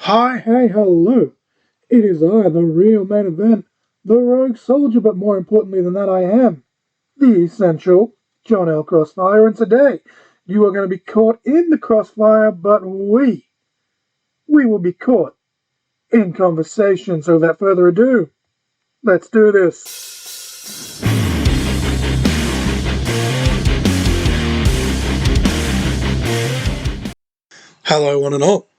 Hi, hey, hello. It is I, the real main event, the rogue soldier, but more importantly than that, I am the essential John L. Crossfire, and today you are going to be caught in the crossfire, but we will be caught in conversation. So without further ado, let's do this. Hello, one and all,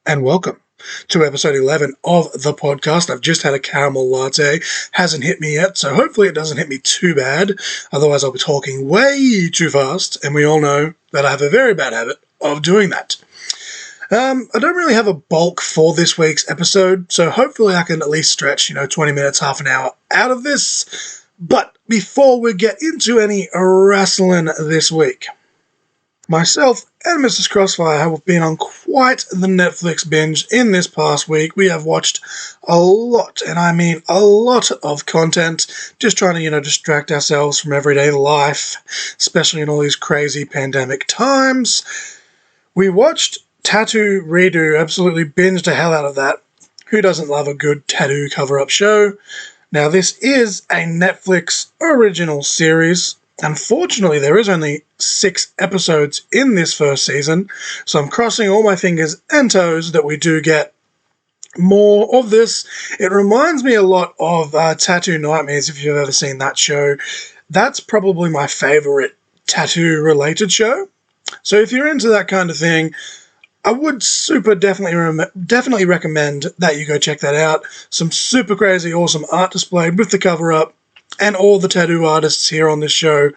and welcome to episode 11 of the podcast. I've just had a caramel latte. Hasn't hit me yet, so hopefully it doesn't hit me too bad. Otherwise, I'll be talking way too fast, and we all know that I have a very bad habit of doing that. I don't really have a bulk for this week's episode, so hopefully I can at least stretch, 20 minutes, half an hour out of this. But before we get into any wrestling this week, myself and Mrs. Crossfire have been on quite the Netflix binge in this past week. We have watched a lot, and I mean a lot of content, just trying to, distract ourselves from everyday life, especially in all these crazy pandemic times. We watched Tattoo Redo, absolutely binged the hell out of that. Who doesn't love a good tattoo cover-up show? Now, this is a Netflix original series. Unfortunately, there is only 6 episodes in this first season, so I'm crossing all my fingers and toes that we do get more of this. It reminds me a lot of Tattoo Nightmares, if you've ever seen that show. That's probably my favorite tattoo-related show. So if you're into that kind of thing, I would definitely recommend that you go check that out. Some super crazy, awesome art displayed with the cover-up. And all the tattoo artists here on this show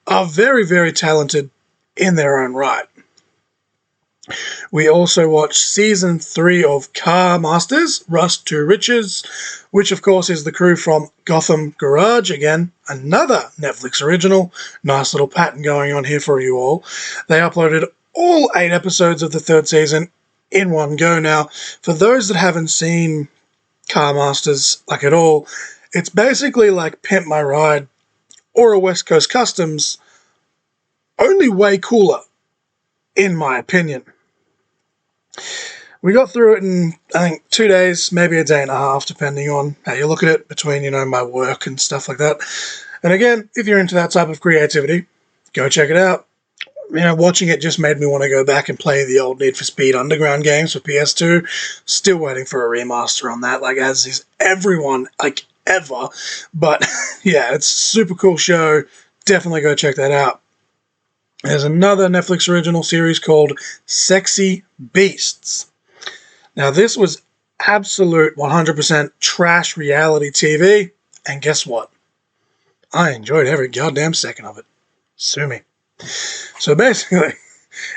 are very, very talented in their own right. We also watched Season 3 of Car Masters, Rust to Riches, which of course is the crew from Gotham Garage. Again, another Netflix original. Nice little pattern going on here for you all. They uploaded all 8 episodes of the 3rd season in one go. Now, for those that haven't seen Car Masters at all, it's basically like Pimp My Ride or a West Coast Customs, only way cooler, in my opinion. We got through it in, I think, 2 days, maybe a day and a half, depending on how you look at it, between, my work and stuff like that. And again, if you're into that type of creativity, go check it out. Watching it just made me want to go back and play the old Need for Speed Underground games for PS2. Still waiting for a remaster on that, as is everyone, ever. But yeah, it's a super cool show. Definitely go check that out. There's another Netflix original series called Sexy Beasts. Now, this was absolute 100% trash reality TV, and guess what? I enjoyed every goddamn second of it. Sue me. So basically,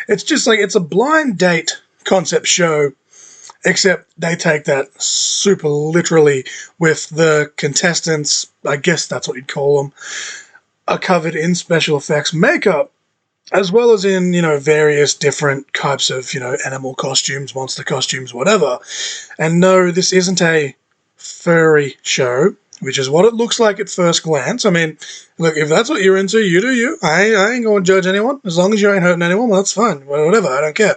it's just it's a blind date concept show, except they take that super literally with the contestants, I guess that's what you'd call them, are covered in special effects makeup, as well as in, various different types of, animal costumes, monster costumes, whatever. And no, this isn't a furry show, which is what it looks like at first glance. I mean, look, if that's what you're into, you do you. I ain't going to judge anyone. As long as you ain't hurting anyone, well, that's fine. Whatever, I don't care.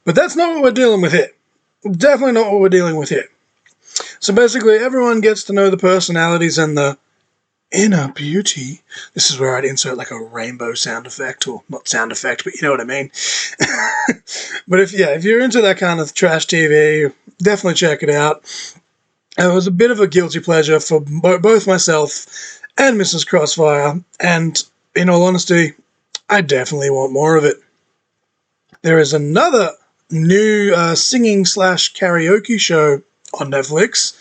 But that's not what we're dealing with here. Definitely not what we're dealing with here. So basically, everyone gets to know the personalities and the inner beauty. This is where I'd insert a rainbow sound effect, or not sound effect, but you know what I mean. But if you're into that kind of trash TV, definitely check it out. It was a bit of a guilty pleasure for both myself and Mrs. Crossfire, and in all honesty, I definitely want more of it. There is another new singing/karaoke show on Netflix,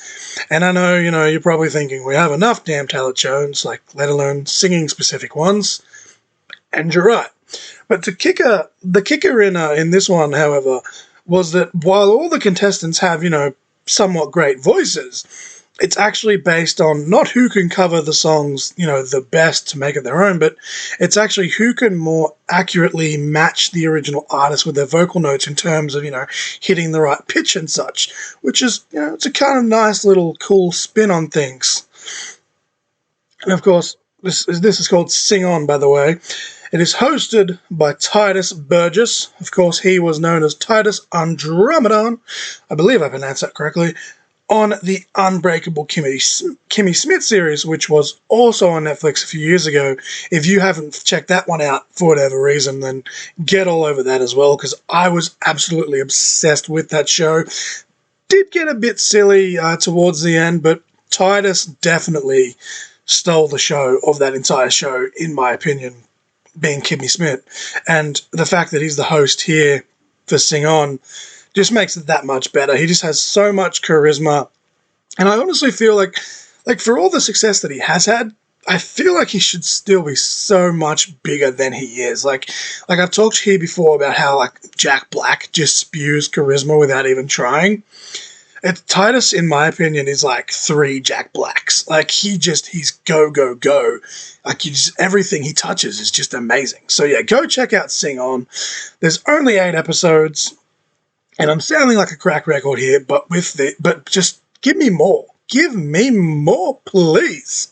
and I know, you're probably thinking, we have enough damn talent shows, let alone singing-specific ones, and you're right. But the kicker in this one, however, was that while all the contestants have, somewhat great voices, it's actually based on not who can cover the songs, the best to make it their own, but it's actually who can more accurately match the original artist with their vocal notes in terms of, hitting the right pitch and such, which is, it's a kind of nice little cool spin on things. And of course, this is called Sing On, by the way. It is hosted by Titus Burgess. Of course, he was known as Titus Andromedon, I believe I pronounced that correctly, on the Unbreakable Kimmy Smith series, which was also on Netflix a few years ago. If you haven't checked that one out for whatever reason, then get all over that as well, because I was absolutely obsessed with that show. Did get a bit silly towards the end, but Titus definitely stole the show of that entire show, in my opinion, being Kimmy Smith. And the fact that he's the host here for Sing On just makes it that much better. He just has so much charisma. And I honestly feel like for all the success that he has had, I feel like he should still be so much bigger than he is. Like I've talked here before about how like Jack Black just spews charisma without even trying. Titus, in my opinion, is like 3 Jack Blacks. Like he's go, go, go. Like everything he touches is just amazing. So yeah, go check out Sing On. There's only 8 episodes. And I'm sounding like a crack record here, but just give me more. Give me more, please.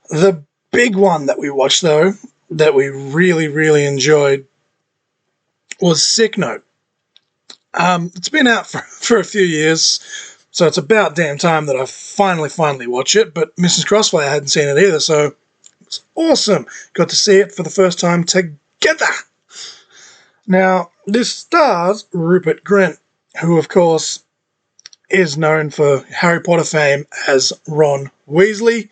The big one that we watched, though, that we really, really enjoyed was Sick Note. It's been out for a few years, so it's about damn time that I finally watch it, but Mrs. Crossfire hadn't seen it either, so it's awesome. Got to see it for the first time together. Now, this stars Rupert Grint, who, of course, is known for Harry Potter fame as Ron Weasley.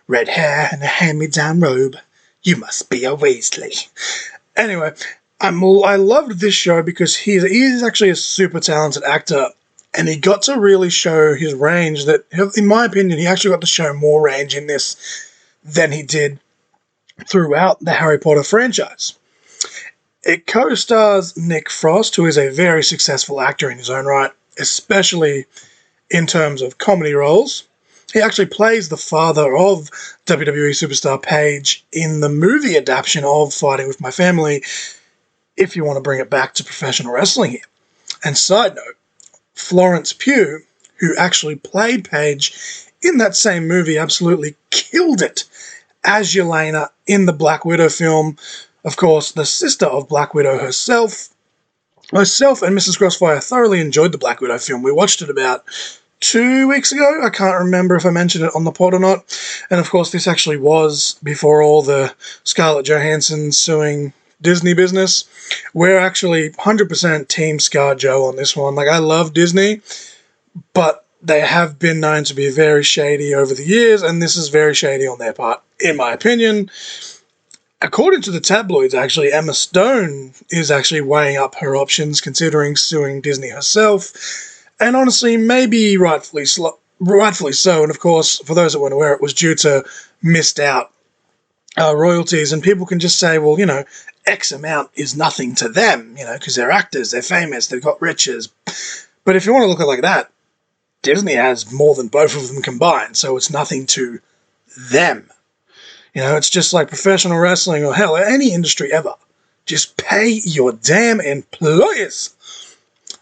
Red hair and a hand-me-down robe. You must be a Weasley. Anyway, I loved this show because he's actually a super talented actor, and he got to really show his range that, in my opinion, he actually got to show more range in this than he did throughout the Harry Potter franchise. It co-stars Nick Frost, who is a very successful actor in his own right, especially in terms of comedy roles. He actually plays the father of WWE superstar Paige in the movie adaptation of Fighting With My Family, if you want to bring it back to professional wrestling here. And side note, Florence Pugh, who actually played Paige in that same movie, absolutely killed it as Yelena in the Black Widow film. Of course, the sister of Black Widow herself. Myself and Mrs. Crossfire thoroughly enjoyed the Black Widow film. We watched it about 2 weeks ago. I can't remember if I mentioned it on the pod or not. And of course, this actually was before all the Scarlett Johansson suing Disney business. We're actually 100% Team ScarJo on this one. Like, I love Disney, but they have been known to be very shady over the years, and this is very shady on their part, in my opinion. According to the tabloids, actually, Emma Stone is actually weighing up her options, considering suing Disney herself. And honestly, maybe rightfully so. And of course, for those that weren't aware, it was due to missed out royalties. And people can just say, well, X amount is nothing to them, because they're actors, they're famous, they've got riches. But if you want to look at it like that, Disney has more than both of them combined, so it's nothing to them. It's just like professional wrestling or hell, any industry ever. Just pay your damn employers.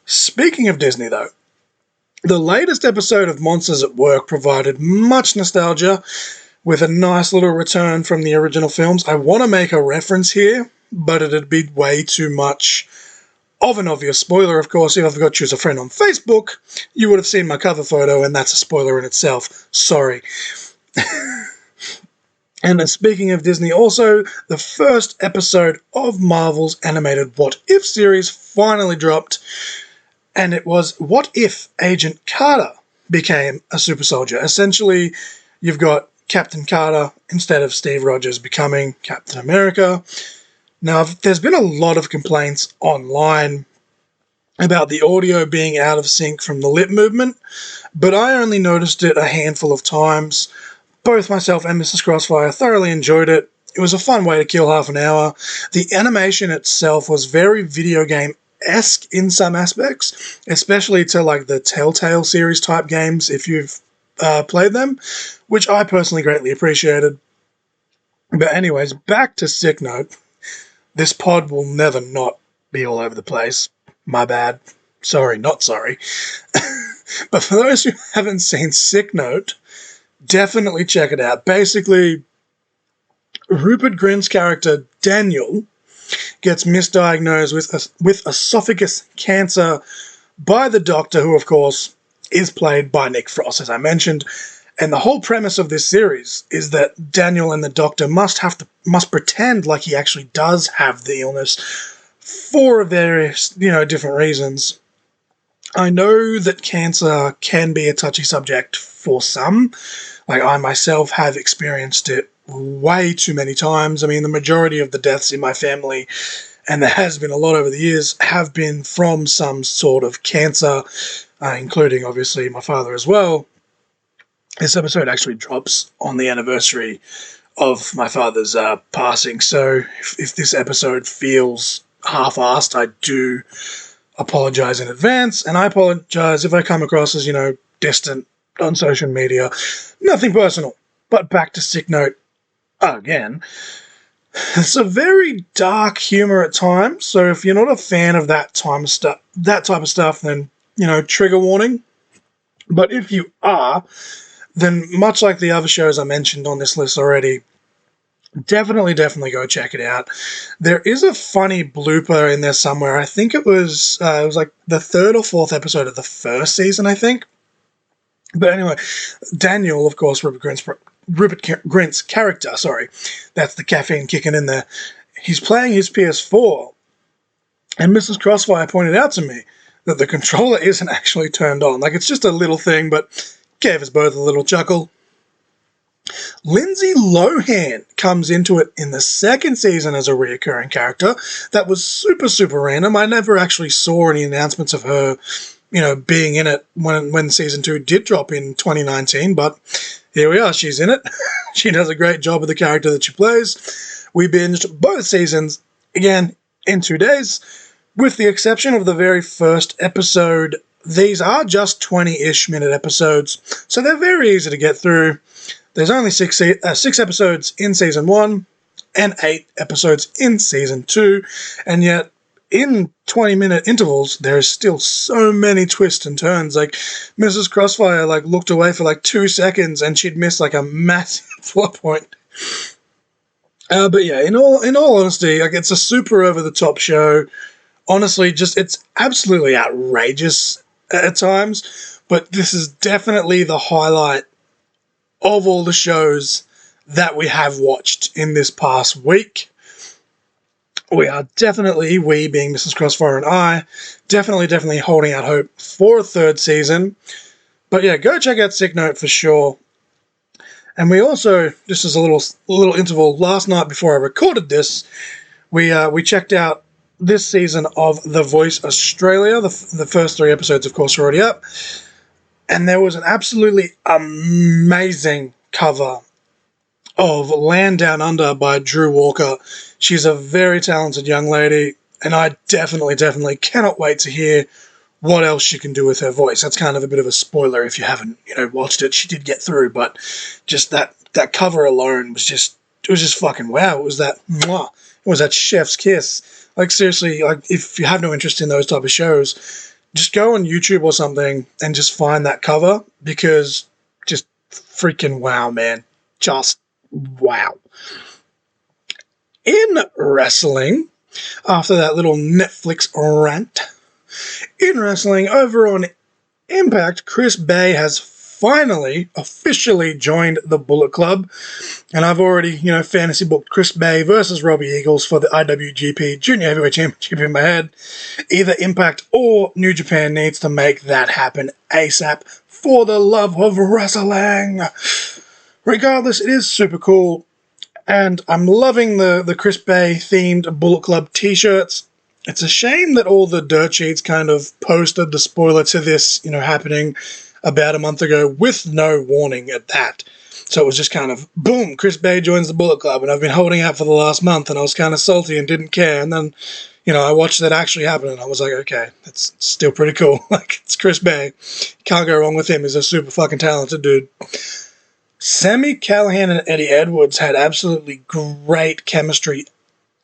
Speaking of Disney, though, the latest episode of Monsters at Work provided much nostalgia with a nice little return from the original films. I want to make a reference here, but it'd be way too much of an obvious spoiler. Of course, if I've got Choose a Friend on Facebook, you would have seen my cover photo, and that's a spoiler in itself. Sorry. And then speaking of Disney, also, the first episode of Marvel's animated What If series finally dropped, and it was What If Agent Carter became a super soldier. Essentially, you've got Captain Carter instead of Steve Rogers becoming Captain America. Now, there's been a lot of complaints online about the audio being out of sync from the lip movement, but I only noticed it a handful of times. Both myself and Mrs. Crossfire thoroughly enjoyed it. It was a fun way to kill half an hour. The animation itself was very video game-esque in some aspects, especially to like the Telltale series type games if you've played them, which I personally greatly appreciated. But anyways, back to Sick Note. This pod will never not be all over the place. My bad. Sorry, not sorry. But for those who haven't seen Sick Note, definitely check it out. Basically, Rupert Grint's character, Daniel, gets misdiagnosed with esophagus cancer by the doctor, who, of course, is played by Nick Frost, as I mentioned. And the whole premise of this series is that Daniel and the doctor must pretend like he actually does have the illness for various, different reasons. I know that cancer can be a touchy subject for some. Like, I myself have experienced it way too many times. I mean, the majority of the deaths in my family, and there has been a lot over the years, have been from some sort of cancer, including, obviously, my father as well. This episode actually drops on the anniversary of my father's passing, so if this episode feels half-assed, I do apologize in advance, and I apologize if I come across as, distant on social media. Nothing personal, but back to Sick Note again. It's a very dark humor at times, so if you're not a fan of that type of stuff, then, trigger warning. But if you are, then much like the other shows I mentioned on this list already, definitely go check it out. There is a funny blooper in there somewhere. I think it was like the 3rd or 4th episode of the 1st season, I think. But anyway, Daniel, of course, Rupert Grint's character, that's the caffeine kicking in there. He's playing his PS4, and Mrs. Crossfire pointed out to me that the controller isn't actually turned on. Like, it's just a little thing, but gave us both a little chuckle. Lindsay Lohan comes into it in the 2nd season as a reoccurring character. That was super, super random. I never actually saw any announcements of her, being in it when season 2 did drop in 2019, but here we are, she's in it. She does a great job of the character that she plays. We binged both seasons, again, in 2 days, with the exception of the very first episode. These are just 20-ish minute episodes, so they're very easy to get through. There's only 6 episodes in Season 1 and 8 episodes in Season 2, and yet in 20-minute intervals, there is still so many twists and turns. Like, Mrs. Crossfire, looked away for, 2 seconds, and she'd miss, a massive plot point. But yeah, in all honesty, it's a super over-the-top show. Honestly, it's absolutely outrageous at times, but this is definitely the highlight of all the shows that we have watched in this past week. We are definitely, we being Mrs. Crossfire and I, definitely holding out hope for a 3rd season. But yeah, go check out Sick Note for sure. And we also, just as a little interval, last night before I recorded this, we checked out this season of The Voice Australia. The first 3 episodes, of course, are already up. And there was an absolutely amazing cover of Land Down Under by Drew Walker. She's a very talented young lady, and I definitely cannot wait to hear what else she can do with her voice. That's kind of a bit of a spoiler if you haven't, watched it. She did get through, but just that cover alone was just fucking wow. It was that mwah. It was that chef's kiss. Seriously, if you have no interest in those type of shows, just go on YouTube or something and just find that cover, because just freaking wow, man. Just wow. In wrestling, after that little Netflix rant, in wrestling, over on Impact, Chris Bay has finally officially joined the Bullet Club, and I've already, fantasy booked Chris Bay versus Robbie Eagles for the IWGP Junior Heavyweight Championship in my head. Either Impact or New Japan needs to make that happen ASAP for the love of wrestling. Regardless, it is super cool, and I'm loving the Chris Bay themed Bullet Club t-shirts. It's a shame that all the dirt sheets kind of posted the spoiler to this, happening about a month ago with no warning at that. So it was just kind of, boom, Chris Bay joins the Bullet Club, and I've been holding out for the last month, and I was kind of salty and didn't care, and then, I watched that actually happen, and I was like, okay, it's still pretty cool. It's Chris Bay. Can't go wrong with him. He's a super fucking talented dude. Sami Callihan and Eddie Edwards had absolutely great chemistry,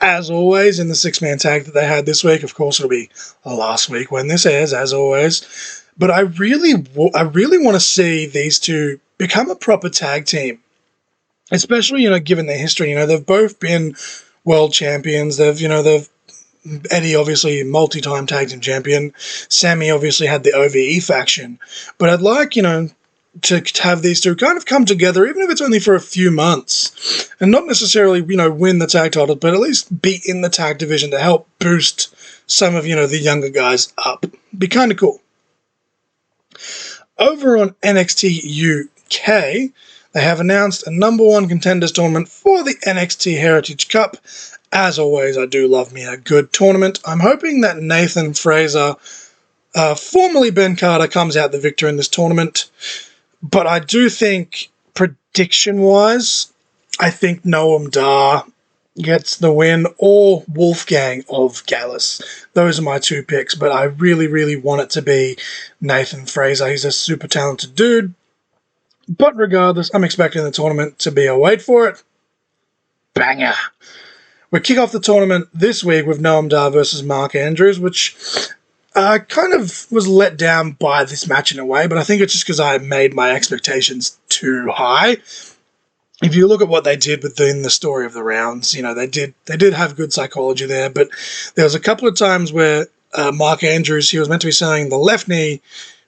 as always, in the 6-man tag that they had this week. Of course, it'll be last week when this airs, as always. But I really want to see these two become a proper tag team, especially, given their history. They've both been world champions. They've Eddie, obviously multi-time tag team champion. Sammy obviously had the OVE faction. But I'd like, to have these two kind of come together, even if it's only for a few months, and not necessarily, win the tag title, but at least be in the tag division to help boost some of, the younger guys up. Be kind of cool. Over on NXT UK, they have announced a number one contenders tournament for the NXT Heritage Cup. As always, I do love me a good tournament. I'm hoping that Nathan Fraser, formerly Ben Carter, comes out the victor in this tournament. But I do think, prediction-wise, I think Noam Dar gets the win, or Wolfgang of Gallus. Those are my two picks, but I really, really want it to be Nathan Fraser. He's a super talented dude. But regardless, I'm expecting the tournament to be a wait for it. Banger! We kick off the tournament this week with Noam Dar versus Mark Andrews, which kind of was let down by this match in a way, but I think it's just because I made my expectations too high. If you look at what they did within the story of the rounds, they did have good psychology there, but there was a couple of times where Mark Andrews, he was meant to be selling the left knee,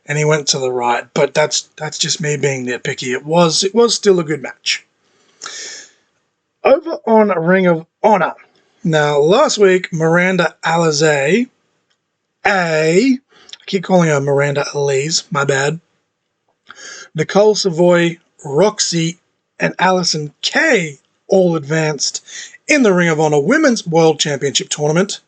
and he went to the right, but that's just me being nitpicky. It was still a good match. Over on Ring of Honor. Now, last week, Miranda Alizé, I keep calling her Miranda Elise, my bad. Nicole Savoy, Roxy, and Allison Kay all advanced in the Ring of Honor Women's World Championship Tournament.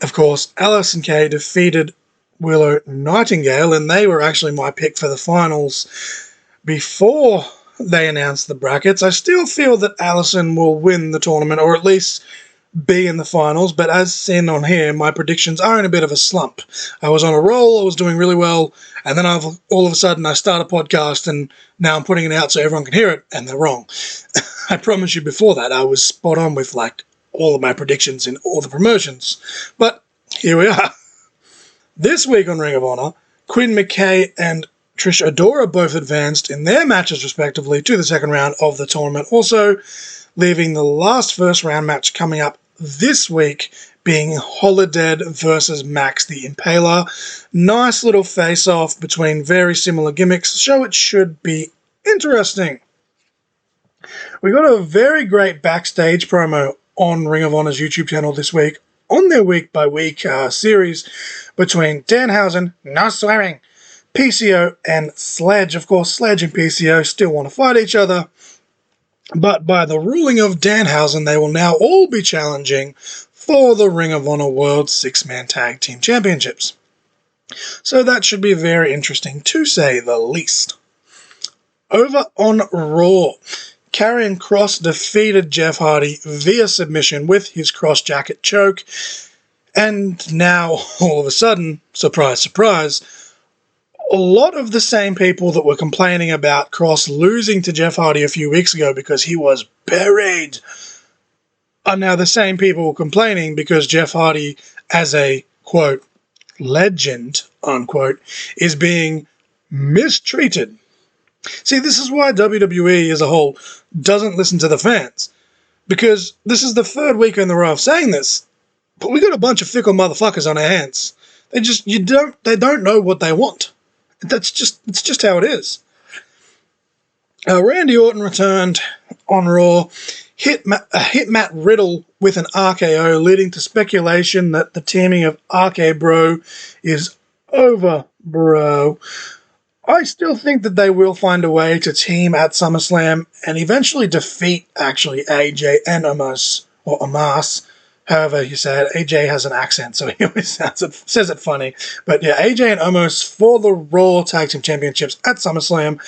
Of course, Allison Kay defeated Willow Nightingale, and they were actually my pick for the finals before they announced the brackets. I still feel that Allison will win the tournament, or at least be in the finals, but as seen on here, my predictions are in a bit of a slump. I was on a roll, I was doing really well, and then all of a sudden I start a podcast, and now I'm putting it out so everyone can hear it, and they're wrong. I promise you before that, I was spot on with all of my predictions in all the promotions. But here we are. This week on Ring of Honor, Quinn McKay and Trish Adora both advanced in their matches respectively to the second round of the tournament, also leaving the last first round match coming up this week being Holodead versus Max the Impaler. Nice little face-off between very similar gimmicks, so it should be interesting. We got a very great backstage promo on Ring of Honor's YouTube channel this week on their week-by-week series between Danhausen, no swearing, PCO, and Sledge. Of course, Sledge and PCO still want to fight each other, but by the ruling of Danhausen, they will now all be challenging for the Ring of Honor World 6-Man Tag Team Championships. So that should be very interesting, to say the least. Over on Raw, Karrion Kross defeated Jeff Hardy via submission with his cross-jacket choke, and now, all of a sudden, surprise, surprise, a lot of the same people that were complaining about Kross losing to Jeff Hardy a few weeks ago because he was buried are now the same people complaining because Jeff Hardy, as a, quote, legend, unquote, is being mistreated. See, this is why WWE as a whole doesn't listen to the fans, because this is the third week in a row of saying this, but we got a bunch of fickle motherfuckers on our hands. They don't know what they want. It's just how it is. Randy Orton returned on Raw, hit Matt Riddle with an RKO, leading to speculation that the teaming of RK Bro is over, bro. I still think that they will find a way to team at SummerSlam and eventually defeat, actually, AJ and Omos, or Omos, however you say it. AJ has an accent, so he always says it funny. But yeah, AJ and Omos for the Raw Tag Team Championships at SummerSlam,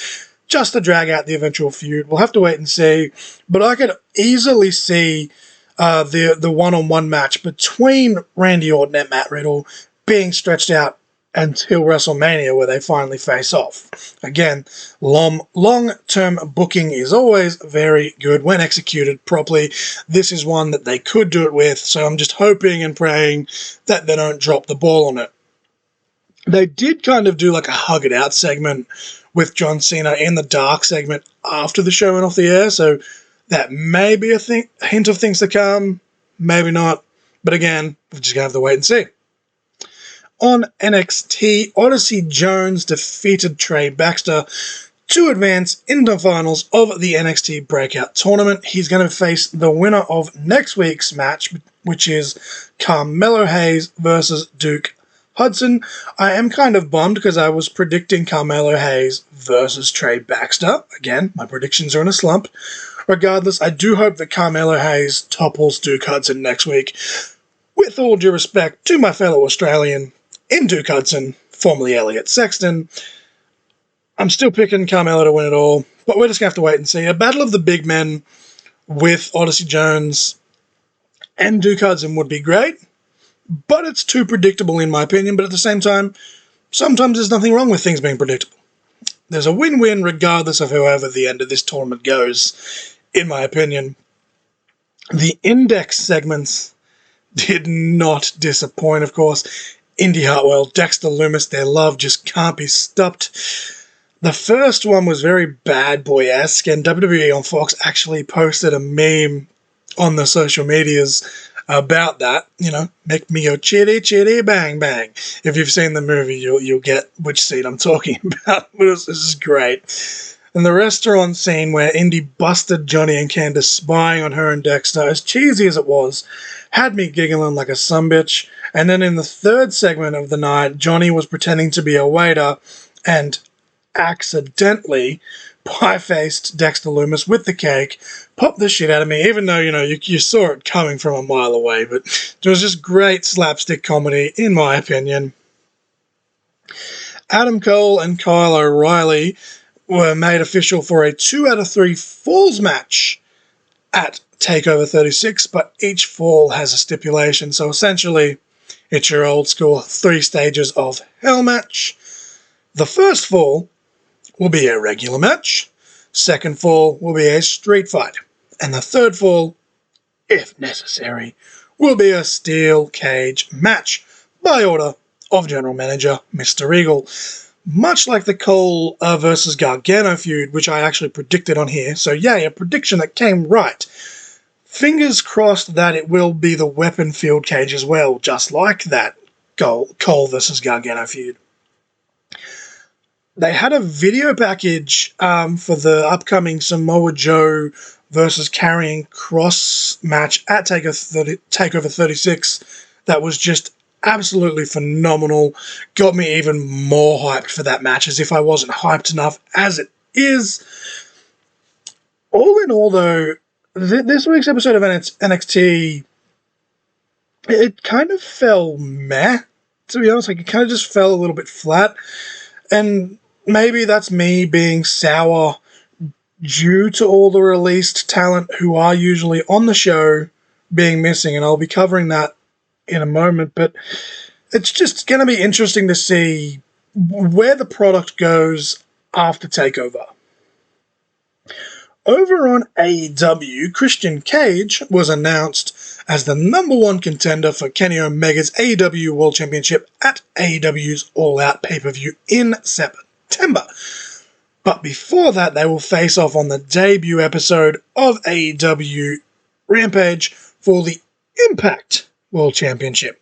just to drag out the eventual feud. We'll have to wait and see. But I could easily see the one-on-one match between Randy Orton and Matt Riddle being stretched out until WrestleMania, where they finally face off. Again, long-term booking is always very good when executed properly. This is one that they could do it with, so I'm just hoping and praying that they don't drop the ball on it. They did kind of do like a hug it out segment with John Cena in the dark segment after the show went off the air, so that may be a hint of things to come. maybe not. But again, we're just going to have to wait and see. On NXT, Odyssey Jones defeated Trey Baxter to advance into the finals of the NXT Breakout Tournament. He's going to face the winner of next week's match, which is Carmelo Hayes versus Duke Hudson. I am kind of bummed because I was predicting Carmelo Hayes versus Trey Baxter. Again, my predictions are in a slump. Regardless, I do hope that Carmelo Hayes topples Duke Hudson next week. With all due respect to my fellow Australian in Duke Hudson, formerly Elliot Sexton, I'm still picking Carmelo to win it all, but we're just going to have to wait and see. A battle of the big men with Odyssey Jones and Duke Hudson would be great, but it's too predictable in my opinion. But at the same time, sometimes there's nothing wrong with things being predictable. There's a win-win regardless of however the end of this tournament goes, in my opinion. The index segments did not disappoint, of course. Indy Hartwell, Dexter Lumis, their love just can't be stopped. The first one was very bad boy-esque, and WWE on Fox actually posted a meme on the social medias about that. You know, make me go chitty chitty bang bang. If you've seen the movie, you'll get which scene I'm talking about. This is great. And the restaurant scene where Indy busted Johnny and Candice spying on her and Dexter, as cheesy as it was, had me giggling like a sumbitch. And then in the third segment of the night, Johnny was pretending to be a waiter and accidentally pie-faced Dexter Lumis with the cake, popped the shit out of me, even though, you saw it coming from a mile away. But it was just great slapstick comedy, in my opinion. Adam Cole and Kyle O'Reilly were made official for a 2 out of 3 falls match at TakeOver 36, but each fall has a stipulation. So essentially, it's your old school 3 stages of hell match. The first fall will be a regular match. Second fall will be a street fight. And the third fall, if necessary, will be a steel cage match by order of General Manager Mr. Eagle. Much like the Cole versus Gargano feud, which I actually predicted on here. So yay, a prediction that came right. Fingers crossed that it will be the weapon field cage as well, just like that Cole versus Gargano feud. They had a video package for the upcoming Samoa Joe versus Karrion Kross match at TakeOver 36 that was just absolutely phenomenal. Got me even more hyped for that match, as if I wasn't hyped enough as it is. All in all, though, this week's episode of NXT, it kind of fell meh, to be honest. Like, it kind of just fell a little bit flat. And maybe that's me being sour due to all the released talent who are usually on the show being missing, and I'll be covering that in a moment. But it's just going to be interesting to see where the product goes after TakeOver. Over on AEW, Christian Cage was announced as the #1 contender for Kenny Omega's AEW World Championship at AEW's All Out pay-per-view in September. But before that, they will face off on the debut episode of AEW Rampage for the Impact World Championship,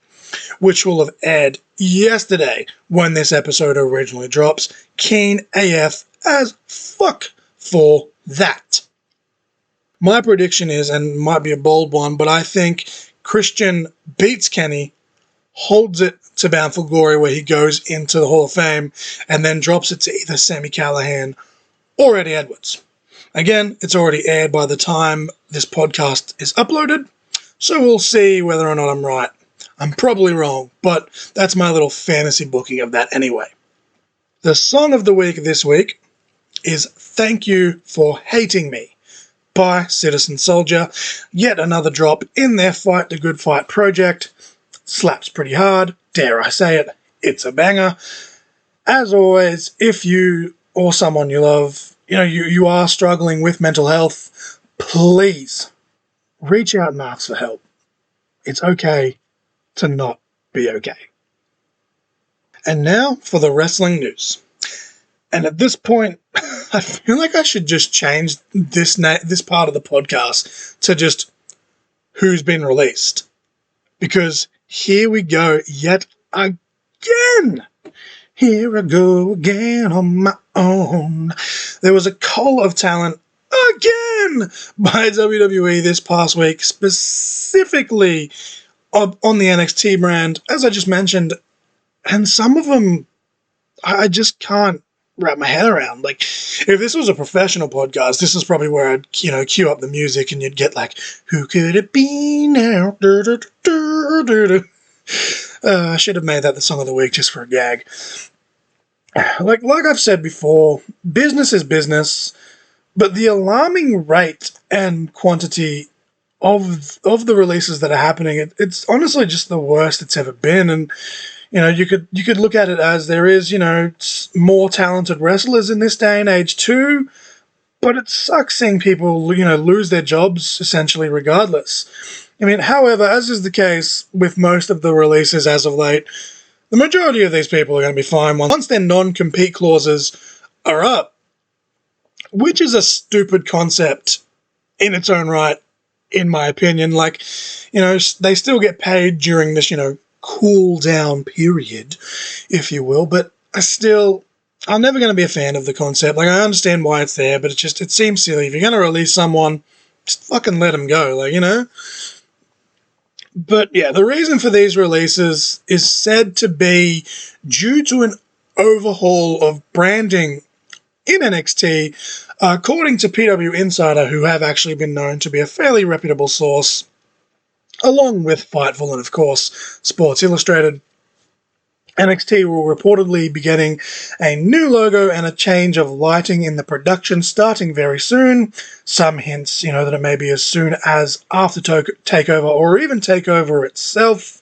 which will have aired yesterday when this episode originally drops. Keen AF as fuck for that. My prediction is, and might be a bold one, but I think Christian beats Kenny, holds it to Bound for Glory where he goes into the Hall of Fame, and then drops it to either Sami Callihan or Eddie Edwards. Again, it's already aired by the time this podcast is uploaded, so we'll see whether or not I'm right. I'm probably wrong, but that's my little fantasy booking of that anyway. The song of the week this week is Thank You for Hating Me by Citizen Soldier. Yet another drop in their Fight the Good Fight project. Slaps pretty hard, dare I say it, it's a banger. As always, if you or someone you love, you are struggling with mental health, please reach out and ask for help. It's okay to not be okay. And now for the wrestling news. And at this point, I feel like I should just change this part of the podcast to just who's been released. Because here we go yet again. Here I go again on my own. There was a cull of talent again by WWE this past week, specifically on the NXT brand, as I just mentioned. And some of them, I just can't wrap my head around. Like, if this was a professional podcast, this is probably where I'd, cue up the music and you'd get like, who could it be now? I should have made that the song of the week just for a gag. Like I've said before, business is business, but the alarming rate and quantity of the releases that are happening, it's honestly just the worst it's ever been. And you could look at it as there is more talented wrestlers in this day and age too, but it sucks seeing people lose their jobs essentially regardless. I mean, however, as is the case with most of the releases as of late, the majority of these people are going to be fine once their non-compete clauses are up, which is a stupid concept in its own right, in my opinion. Like, they still get paid during this, cool down period, if you will, but I'm never going to be a fan of the concept. Like, I understand why it's there, but it seems silly. If you're going to release someone, just fucking let them go, But yeah, the reason for these releases is said to be due to an overhaul of branding in NXT, according to PW Insider, who have actually been known to be a fairly reputable source, along with Fightful and, of course, Sports Illustrated. NXT will reportedly be getting a new logo and a change of lighting in the production starting very soon. Some hints, that it may be as soon as after TakeOver or even TakeOver itself.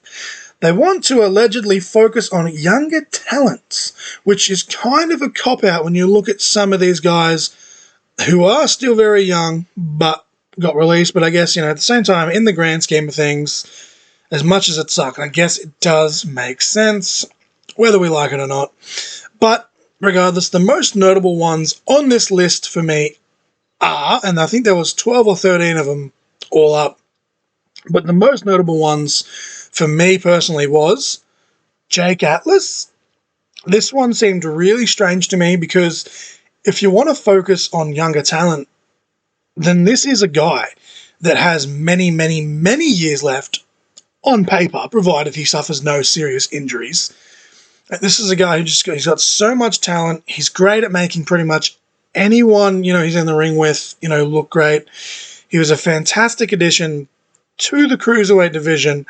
They want to allegedly focus on younger talents, which is kind of a cop-out when you look at some of these guys who are still very young but got released. But I guess, at the same time, in the grand scheme of things, as much as it sucks, I guess it does make sense, whether we like it or not. But regardless, the most notable ones on this list for me are, and I think there was 12 or 13 of them all up, but the most notable ones for me personally was Jake Atlas. This one seemed really strange to me because if you want to focus on younger talent, then this is a guy that has many, many, many years left on paper, provided he suffers no serious injuries. This is a guy he's got so much talent. He's great at making pretty much anyone, he's in the ring with, look great. He was a fantastic addition to the Cruiserweight division.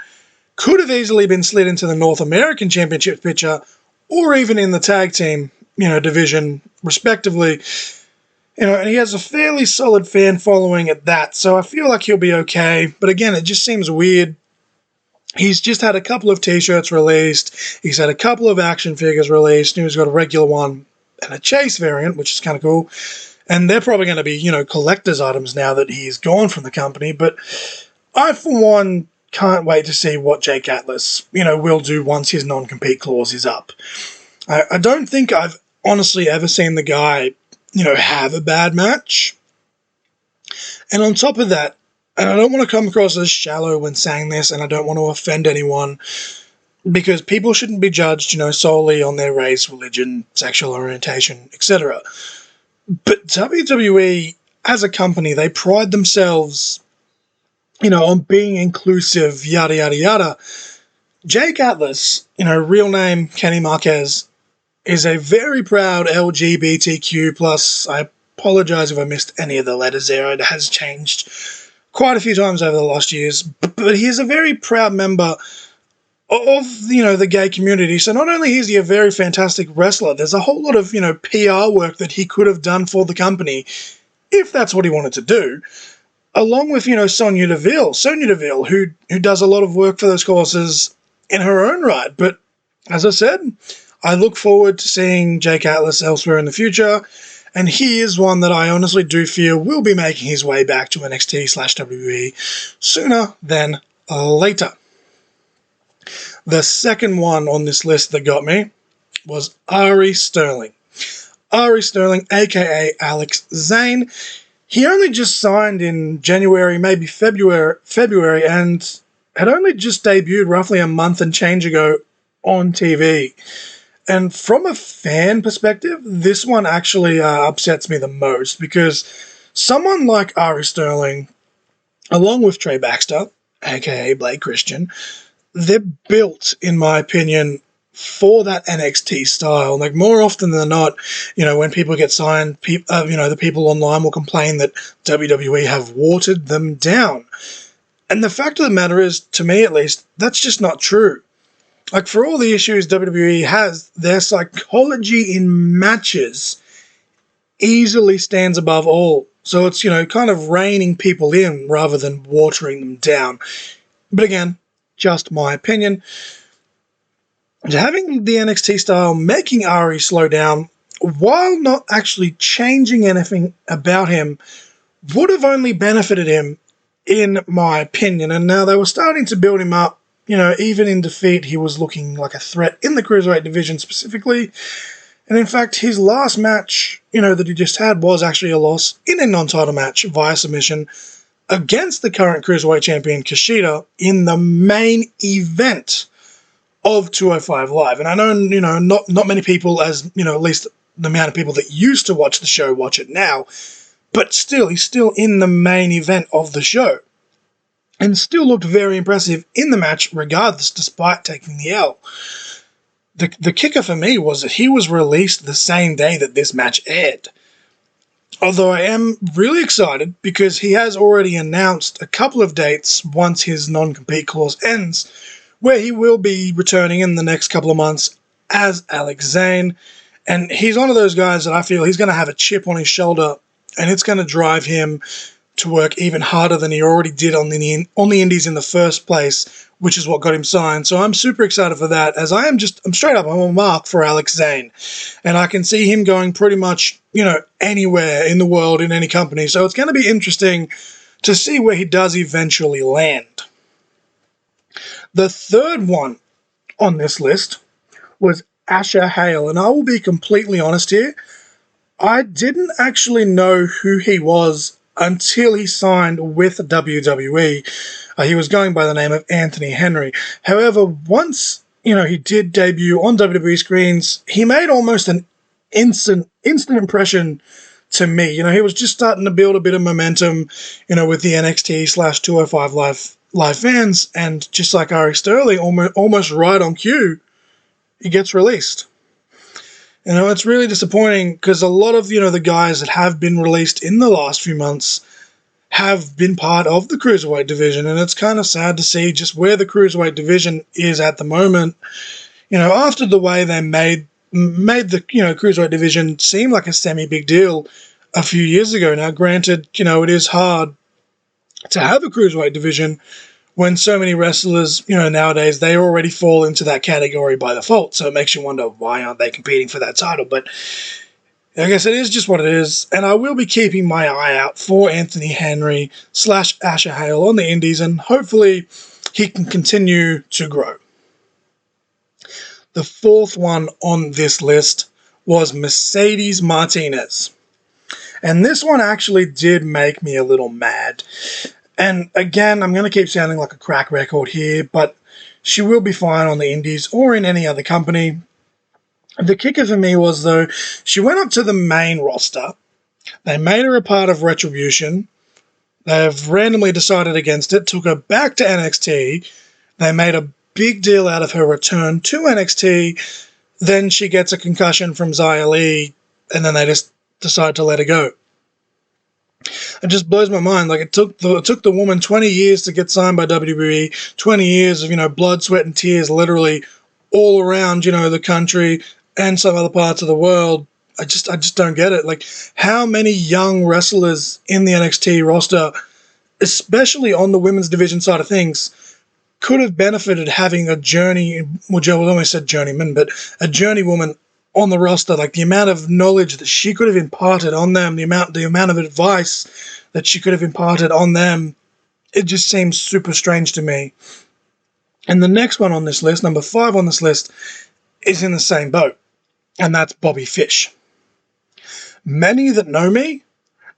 Could have easily been slid into the North American Championship picture or even in the tag team, division, respectively. And he has a fairly solid fan following at that, so I feel like he'll be okay. But again, it just seems weird. He's just had a couple of t-shirts released. He's had a couple of action figures released. He's got a regular one and a chase variant, which is kind of cool. And they're probably going to be, collector's items now that he's gone from the company. But I, for one, can't wait to see what Jake Atlas, will do once his non-compete clause is up. I don't think I've honestly ever seen the guy, have a bad match. And on top of that, and I don't want to come across as shallow when saying this, and I don't want to offend anyone, because people shouldn't be judged, solely on their race, religion, sexual orientation, etc. But WWE, as a company, they pride themselves, on being inclusive, yada, yada, yada. Jake Atlas, real name Kenny Marquez, is a very proud LGBTQ+, I apologize if I missed any of the letters there, it has changed quite a few times over the last years, but he is a very proud member of, the gay community. So not only is he a very fantastic wrestler, there's a whole lot of, PR work that he could have done for the company if that's what he wanted to do, along with, Sonya Deville, who does a lot of work for those causes in her own right. But as I said, I look forward to seeing Jake Atlas elsewhere in the future. And he is one that I honestly do feel will be making his way back to NXT/WWE sooner than later. The second one on this list that got me was Ari Sterling. Ari Sterling, aka Alex Zane. he only just signed in January, maybe February, and had only just debuted roughly a month and change ago on TV. And from a fan perspective, this one actually upsets me the most, because someone like Ari Sterling, along with Trey Baxter, aka Blake Christian, they're built, in my opinion, for that NXT style. Like, more often than not, when people get signed, the people online will complain that WWE have watered them down. And the fact of the matter is, to me at least, that's just not true. Like, for all the issues WWE has, their psychology in matches easily stands above all. So it's, kind of reining people in rather than watering them down. But again, just my opinion. Having the NXT style making Ari slow down, while not actually changing anything about him, would have only benefited him, in my opinion. And now they were starting to build him up. Even in defeat, he was looking like a threat in the Cruiserweight division specifically. And in fact, his last match, that he just had was actually a loss in a non-title match via submission against the current Cruiserweight champion Kushida in the main event of 205 Live. And I know, not many people, as, at least the amount of people that used to watch the show watch it now, but still, he's still in the main event of the show. And still looked very impressive in the match regardless, despite taking the L. The kicker for me was that he was released the same day that this match aired. Although I am really excited because he has already announced a couple of dates once his non-compete clause ends, where he will be returning in the next couple of months as Alex Zane. And he's one of those guys that I feel he's going to have a chip on his shoulder, and it's going to drive him to work even harder than he already did on the indies in the first place, which is what got him signed. So I'm super excited for that, as I'm straight up, I'm a mark for Alex Zane. And I can see him going pretty much, anywhere in the world, in any company. So it's going to be interesting to see where he does eventually land. The third one on this list was Asher Hale. And I will be completely honest here, I didn't actually know who he was until he signed with WWE. He was going by the name of Anthony Henry. However, once, he did debut on WWE screens, he made almost an instant impression to me. He was just starting to build a bit of momentum, with the NXT/205 live fans, and just like Ari Sterling, almost right on cue, he gets released. It's really disappointing because a lot of, the guys that have been released in the last few months have been part of the Cruiserweight division, and it's kind of sad to see just where the Cruiserweight division is at the moment. After the way they made the, Cruiserweight division seem like a semi-big deal a few years ago. Now, granted, it is hard to have a Cruiserweight division when so many wrestlers, nowadays, they already fall into that category by default. So it makes you wonder, why aren't they competing for that title? But I guess it is just what it is. And I will be keeping my eye out for Anthony Henry / Asher Hale on the indies, and hopefully he can continue to grow. The fourth one on this list was Mercedes Martinez. And this one actually did make me a little mad. And again, I'm going to keep sounding like a crack record here, but she will be fine on the indies or in any other company. The kicker for me was, though, she went up to the main roster. They made her a part of Retribution. They've randomly decided against it, took her back to NXT. They made a big deal out of her return to NXT. Then she gets a concussion from Xia Li, and then they just decide to let her go. It just blows my mind. Like, it took the woman 20 years to get signed by WWE, 20 years of, blood, sweat, and tears literally all around, the country and some other parts of the world. I just don't get it. Like, how many young wrestlers in the NXT roster, especially on the women's division side of things, could have benefited having a journey, well, Joe almost said journeyman, but a journeywoman on the roster. Like, the amount of knowledge that she could have imparted on them, the amount of advice that she could have imparted on them, it just seems super strange to me. And the next one on this list, number 5 on this list, is in the same boat, and that's Bobby Fish. Many that know me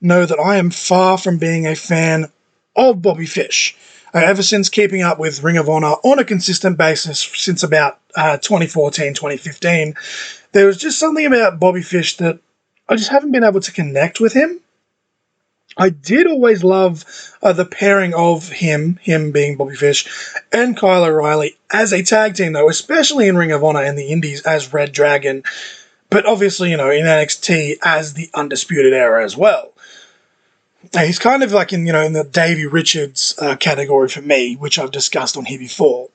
know that I am far from being a fan of Bobby Fish. Ever since keeping up with Ring of Honor on a consistent basis since about 2014, 2015, there was just something about Bobby Fish that I just haven't been able to connect with him. I did always love the pairing of him being Bobby Fish, and Kyle O'Reilly as a tag team, though, especially in Ring of Honor and the Indies as Red Dragon, but obviously, in NXT as the Undisputed Era as well. He's kind of like in the Davey Richards category for me, which I've discussed on here before.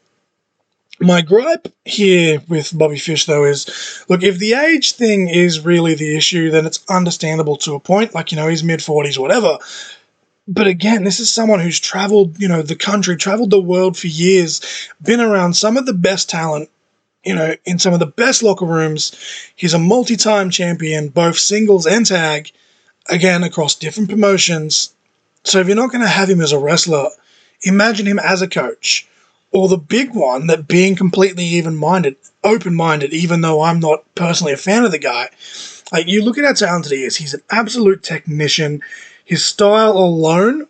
My gripe here with Bobby Fish, though, is, look, if the age thing is really the issue, then it's understandable to a point, like, he's mid-40s, whatever. But again, this is someone who's traveled, the country, traveled the world for years, been around some of the best talent, in some of the best locker rooms. He's a multi-time champion, both singles and tag, again, across different promotions. So if you're not going to have him as a wrestler, imagine him as a coach. Or the big one, that being completely open-minded, even though I'm not personally a fan of the guy. Like, you look at how talented he is. He's an absolute technician. His style alone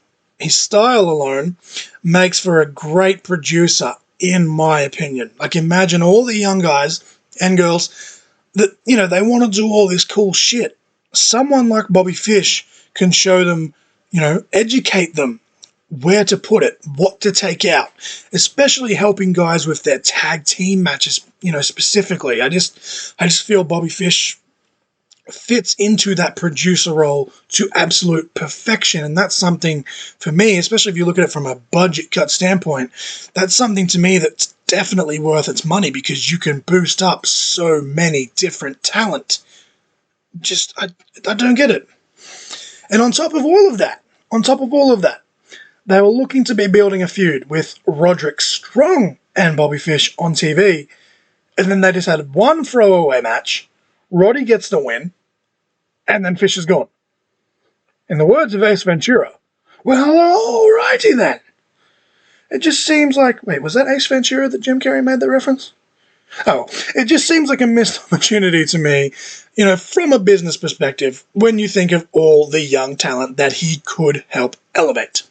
makes for a great producer, in my opinion. Like, imagine all the young guys and girls that, they want to do all this cool shit. Someone like Bobby Fish can show them, educate them where to put it, what to take out, especially helping guys with their tag team matches, specifically. I just feel Bobby Fish fits into that producer role to absolute perfection, and that's something for me, especially if you look at it from a budget cut standpoint, that's something to me that's definitely worth its money, because you can boost up so many different talent. I don't get it. And on top of all of that, they were looking to be building a feud with Roderick Strong and Bobby Fish on TV, and then they just had one throwaway match. Roddy gets the win, and then Fish is gone. In the words of Ace Ventura, well, alrighty then. It just seems like... Wait, was that Ace Ventura that Jim Carrey made that reference? Oh, it just seems like a missed opportunity to me, from a business perspective, when you think of all the young talent that he could help elevate.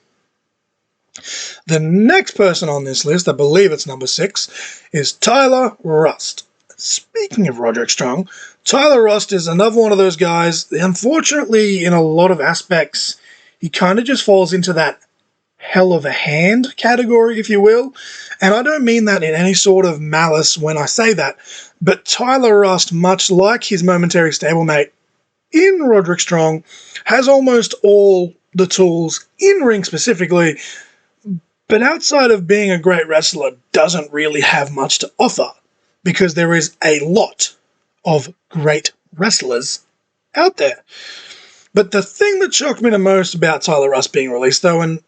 The next person on this list, I believe it's number 6, is Tyler Rust. Speaking of Roderick Strong, Tyler Rust is another one of those guys. Unfortunately, in a lot of aspects, he kind of just falls into that hell of a hand category, if you will. And I don't mean that in any sort of malice when I say that, but Tyler Rust, much like his momentary stablemate in Roderick Strong, has almost all the tools, in ring specifically, but outside of being a great wrestler, doesn't really have much to offer, because there is a lot of great wrestlers out there. But the thing that shocked me the most about Tyler Rust being released, though, and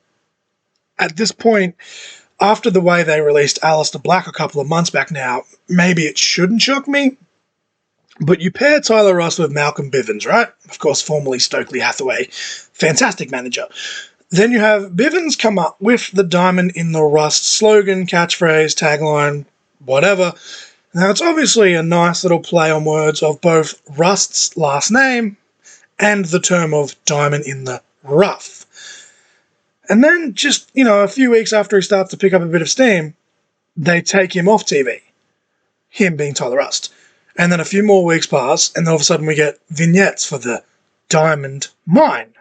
at this point, after the way they released Aleister Black a couple of months back now, maybe it shouldn't shock me, but you pair Tyler Rust with Malcolm Bivens, right? Of course, formerly Stokely Hathaway. Fantastic manager. Then you have Bivens come up with the Diamond in the Rust slogan, catchphrase, tagline, whatever. Now, it's obviously a nice little play on words of both Rust's last name and the term of Diamond in the Rough. And then just, a few weeks after he starts to pick up a bit of steam, they take him off TV. Him being Tyler Rust. And then a few more weeks pass, and then all of a sudden we get vignettes for the Diamond Mine,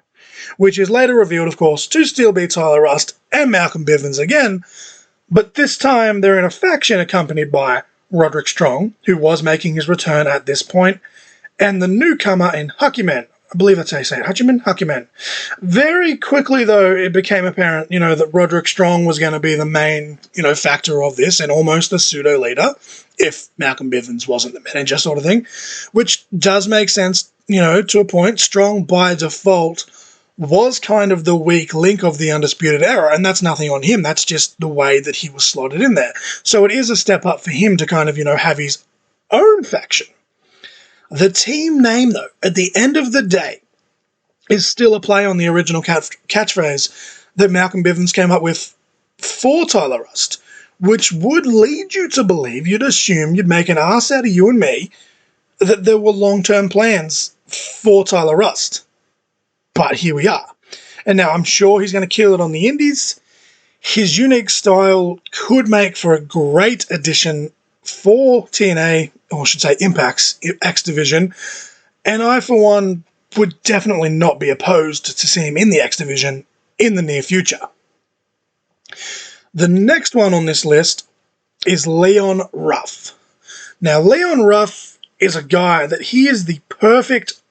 which is later revealed, of course, to still be Tyler Rust and Malcolm Bivens again, but this time they're in a faction accompanied by Roderick Strong, who was making his return at this point, and the newcomer in Hachiman. I believe that's how you say it. Hachiman. Very quickly, though, it became apparent, that Roderick Strong was going to be the main, factor of this, and almost the pseudo-leader, if Malcolm Bivens wasn't the manager sort of thing, which does make sense, to a point. Strong, by default, was kind of the weak link of the Undisputed Era, and that's nothing on him. That's just the way that he was slotted in there. So it is a step up for him to kind of, have his own faction. The team name, though, at the end of the day, is still a play on the original catchphrase that Malcolm Bivens came up with for Tyler Rust, which would lead you to believe, you'd assume, you'd make an ass out of you and me, that there were long-term plans for Tyler Rust. But here we are. And now I'm sure he's going to kill it on the indies. His unique style could make for a great addition for TNA, or I should say Impact's X Division. And I, for one, would definitely not be opposed to see him in the X Division in the near future. The next one on this list is Leon Ruff. Now, Leon Ruff is a guy that he is the perfect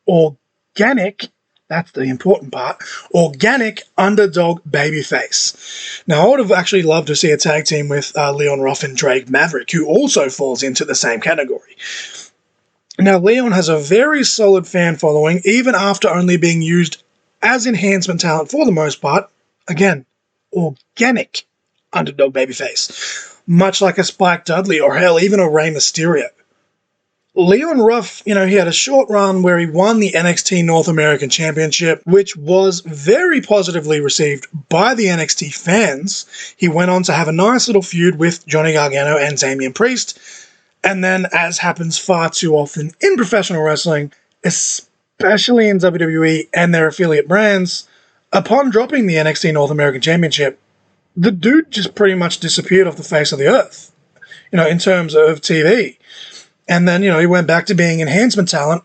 organic, that's the important part, organic underdog babyface. Now, I would have actually loved to see a tag team with Leon Ruff and Drake Maverick, who also falls into the same category. Now, Leon has a very solid fan following, even after only being used as enhancement talent for the most part. Again, organic underdog babyface. Much like a Spike Dudley or hell, even a Rey Mysterio. Leon Ruff, he had a short run where he won the NXT North American Championship, which was very positively received by the NXT fans. He went on to have a nice little feud with Johnny Gargano and Damian Priest. And then, as happens far too often in professional wrestling, especially in WWE and their affiliate brands, upon dropping the NXT North American Championship, the dude just pretty much disappeared off the face of the earth, in terms of TV. And then, he went back to being enhancement talent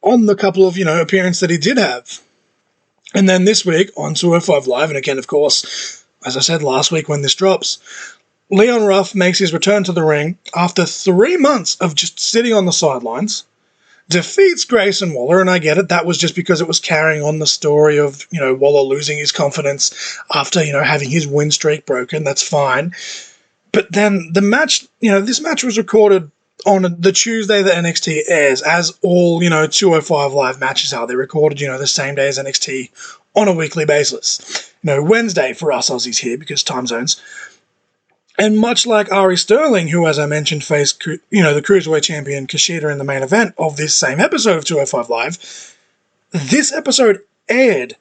on the couple of, appearances that he did have. And then this week on 205 Live, and again, of course, as I said last week when this drops, Leon Ruff makes his return to the ring after 3 months of just sitting on the sidelines, defeats Grayson Waller, and I get it, that was just because it was carrying on the story of, Waller losing his confidence after, having his win streak broken. That's fine. But then the match, this match was recorded on the Tuesday that NXT airs, as all, 205 Live matches are. They're recorded, the same day as NXT on a weekly basis. Wednesday for us Aussies here because time zones. And much like Ari Sterling, who, as I mentioned, faced, the Cruiserweight champion Kushida in the main event of this same episode of 205 Live, this episode aired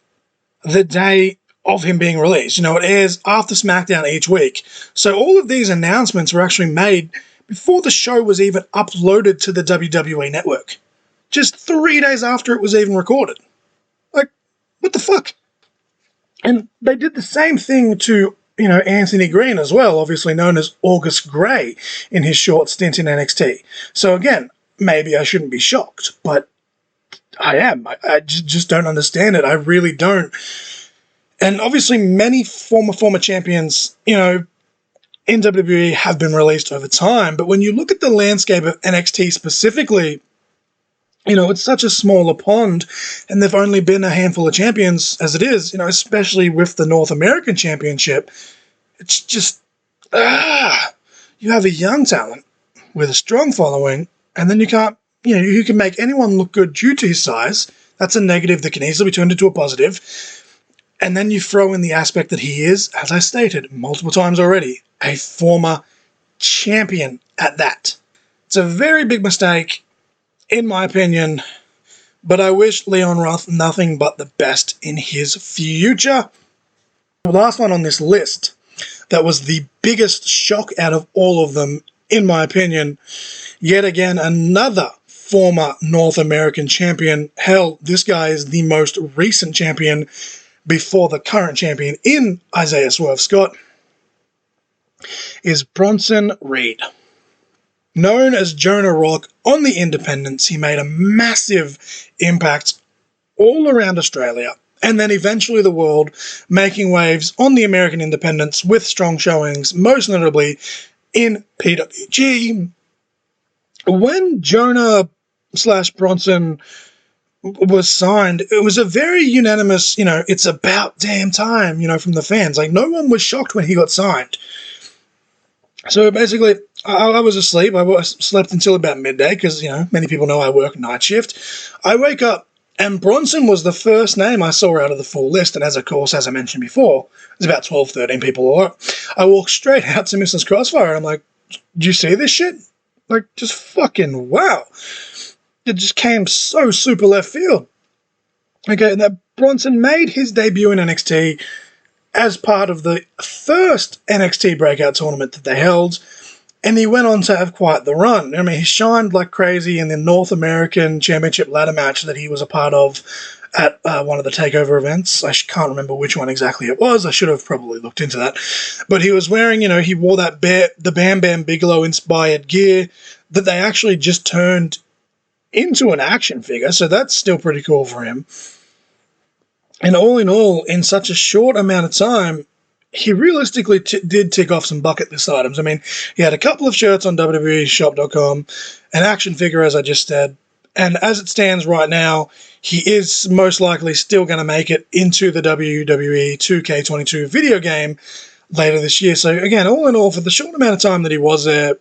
the day of him being released. It airs after SmackDown each week. So all of these announcements were actually made before the show was even uploaded to the WWE Network. Just 3 days after it was even recorded. Like, what the fuck? And they did the same thing to, Anthony Green as well, obviously known as August Gray in his short stint in NXT. So again, maybe I shouldn't be shocked, but I am. I just don't understand it. I really don't. And obviously many former champions, in WWE have been released over time, but when you look at the landscape of NXT specifically, it's such a smaller pond, and there've only been a handful of champions as it is, especially with the North American Championship. It's just, you have a young talent with a strong following, and then you can't, you can make anyone look good due to his size. That's a negative that can easily be turned into a positive. And then you throw in the aspect that he is, as I stated multiple times already, a former champion at that. It's a very big mistake, in my opinion, but I wish Leon Ruff nothing but the best in his future. The last one on this list that was the biggest shock out of all of them, in my opinion, yet again another former North American champion. Hell, this guy is the most recent champion before the current champion in Isaiah Swerve Scott, is Bronson Reed. Known as Jonah Rock on the independents, he made a massive impact all around Australia and then eventually the world, making waves on the American independents with strong showings, most notably in PWG. When Jonah / Bronson was signed, it was a very unanimous, it's about damn time, from the fans. Like, no one was shocked when he got signed. So basically, I was asleep. I slept until about midday because, many people know I work night shift. I wake up and Bronson was the first name I saw out of the full list. And as I mentioned before, there's about 12, 13 people. I walked straight out to Mrs. Crossfire and I'm like, did you see this shit? Like, just fucking wow. It just came so super left field. Okay, now Bronson made his debut in NXT as part of the first NXT Breakout tournament that they held, And he went on to have quite the run. I mean, he shined like crazy in the North American Championship ladder match that he was a part of at one of the TakeOver events. I can't remember which one exactly it was. I should have probably looked into that. But he was wearing, he wore that the Bam Bam Bigelow inspired gear that they actually just turned into an action figure. So that's still pretty cool for him. And all in all, in such a short amount of time, he realistically did tick off some bucket list items. I mean, he had a couple of shirts on WWEshop.com, an action figure, as I just said, and as it stands right now, he is most likely still going to make it into the WWE 2K22 video game later this year. So again, all in all, for the short amount of time that he was there,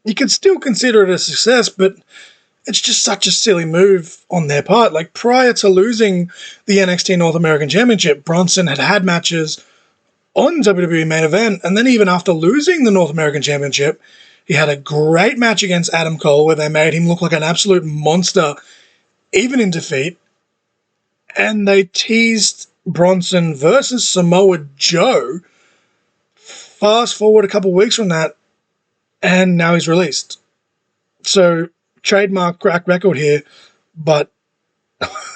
you could still consider it a success, but it's just such a silly move on their part. Like, prior to losing the NXT North American Championship, Bronson had matches on WWE Main Event, and then even after losing the North American Championship, he had a great match against Adam Cole where they made him look like an absolute monster, even in defeat, and they teased Bronson versus Samoa Joe. Fast forward a couple weeks from that, and now he's released. So, trademark crack record here, but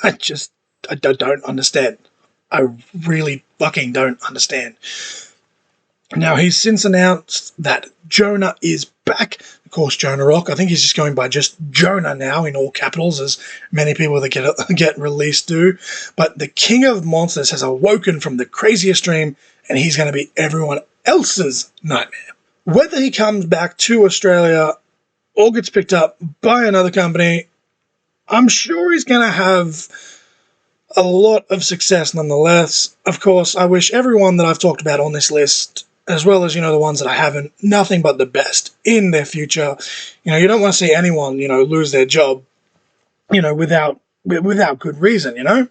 I don't understand. I really fucking don't understand. Now, he's since announced that Jonah is back. Of course, Jonah Rock. I think he's just going by just Jonah now, in all capitals, as many people that get released do. But the King of Monsters has awoken from the craziest dream, and he's going to be everyone else's nightmare. Whether he comes back to Australia or gets picked up by another company, I'm sure he's going to have a lot of success nonetheless. Of course, I wish everyone that I've talked about on this list, as well as, the ones that I haven't, nothing but the best in their future. You don't want to see anyone, lose their job, without good reason,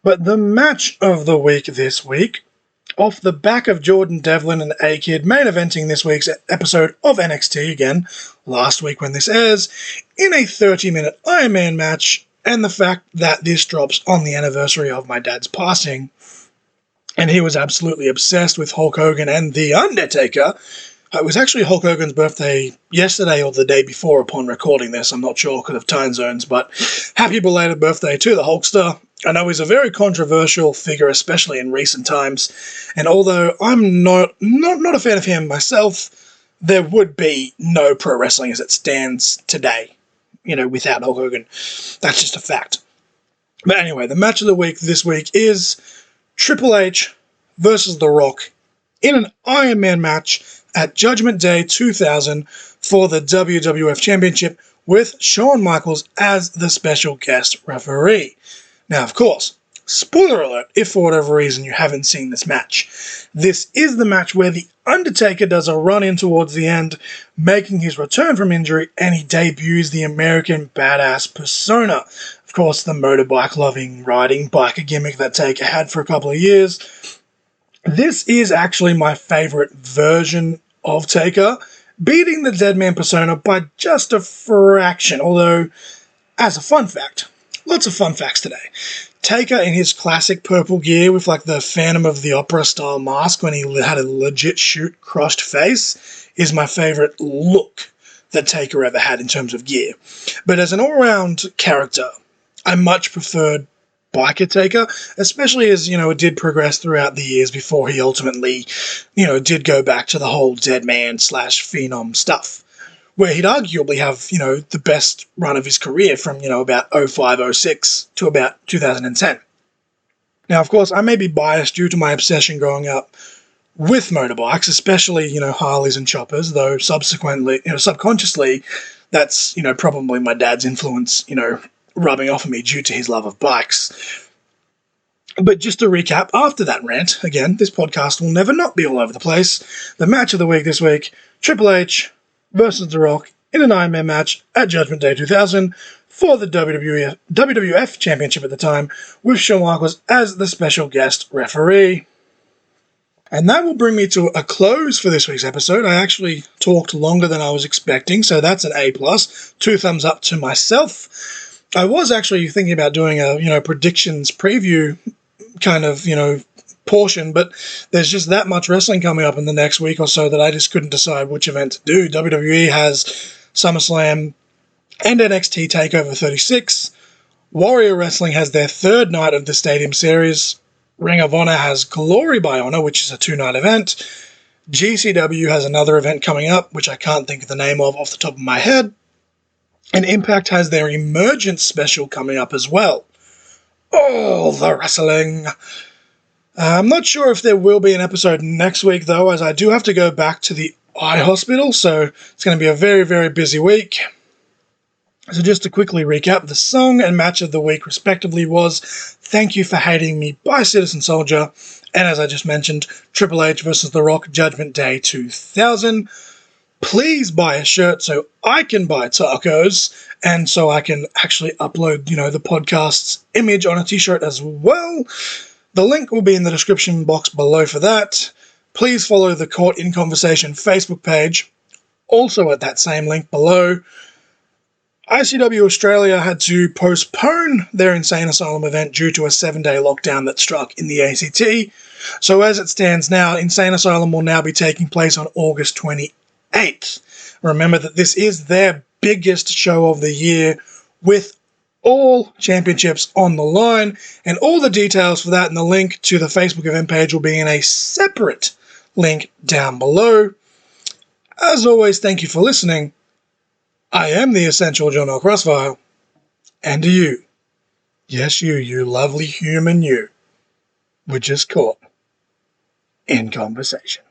But the match of the week this week, off the back of Jordan Devlin and A-Kid main eventing this week's episode of NXT, again, last week when this airs, in a 30-minute Iron Man match, and the fact that this drops on the anniversary of my dad's passing, and he was absolutely obsessed with Hulk Hogan and The Undertaker. It was actually Hulk Hogan's birthday yesterday or the day before upon recording this. I'm not sure because of time zones, but happy belated birthday to the Hulkster. I know he's a very controversial figure, especially in recent times, and although I'm not a fan of him myself, there would be no pro wrestling as it stands today, without Hulk Hogan. That's just a fact. But anyway, the match of the week this week is Triple H versus The Rock in an Iron Man match at Judgment Day 2000 for the WWF Championship with Shawn Michaels as the special guest referee. Now, of course, spoiler alert if for whatever reason you haven't seen this match. This is the match where The Undertaker does a run-in towards the end, making his return from injury, and he debuts the American Badass persona. Of course, the motorbike-loving, riding biker gimmick that Taker had for a couple of years. This is actually my favourite version of Taker, beating the Deadman persona by just a fraction, although, as a fun fact, lots of fun facts today. Taker in his classic purple gear with like the Phantom of the Opera style mask when he had a legit shoot crushed face is my favourite look that Taker ever had in terms of gear. But as an all-round character, I much preferred Biker Taker, especially as, it did progress throughout the years before he ultimately, did go back to the whole Deadman / Phenom stuff, where he'd arguably have, the best run of his career from, about 05-06 to about 2010. Now, of course, I may be biased due to my obsession growing up with motorbikes, especially, Harleys and choppers, though subsequently, subconsciously, that's, probably my dad's influence, rubbing off on me due to his love of bikes. But just to recap, after that rant, again, this podcast will never not be all over the place. The match of the week this week, Triple H versus The Rock in an Iron Man match at Judgment Day 2000 for the WWF Championship at the time, with Shawn Michaels as the special guest referee. And that will bring me to a close for this week's episode. I actually talked longer than I was expecting, so that's an A+, 2 thumbs up to myself. I was actually thinking about doing a, predictions preview kind of, portion, but there's just that much wrestling coming up in the next week or so that I just couldn't decide which event to do. WWE has SummerSlam and NXT TakeOver 36. Warrior Wrestling has their third night of the Stadium Series. Ring of Honor has Glory by Honor, which is a 2-night event. GCW has another event coming up, which I can't think of the name of off the top of my head. And Impact has their Emergence special coming up as well. All the wrestling. I'm not sure if there will be an episode next week, though, as I do have to go back to the eye hospital, so it's going to be a very, very busy week. So just to quickly recap, the song and match of the week, respectively, was Thank You for Hating Me by Citizen Soldier, and as I just mentioned, Triple H vs. The Rock, Judgment Day 2000. Please buy a shirt so I can buy tacos, and so I can actually upload, the podcast's image on a t-shirt as well. The link will be in the description box below for that. Please follow the Caught in Conversation Facebook page, also at that same link below. ICW Australia had to postpone their Insane Asylum event due to a 7-day lockdown that struck in the ACT. So as it stands now, Insane Asylum will now be taking place on August 28th. Remember that this is their biggest show of the year, with all championships on the line, and all the details for that and the link to the Facebook event page will be in a separate link down below. As always, thank you for listening. I am the Essential John Crossfile, and to you, yes you lovely human you, were just caught in conversation.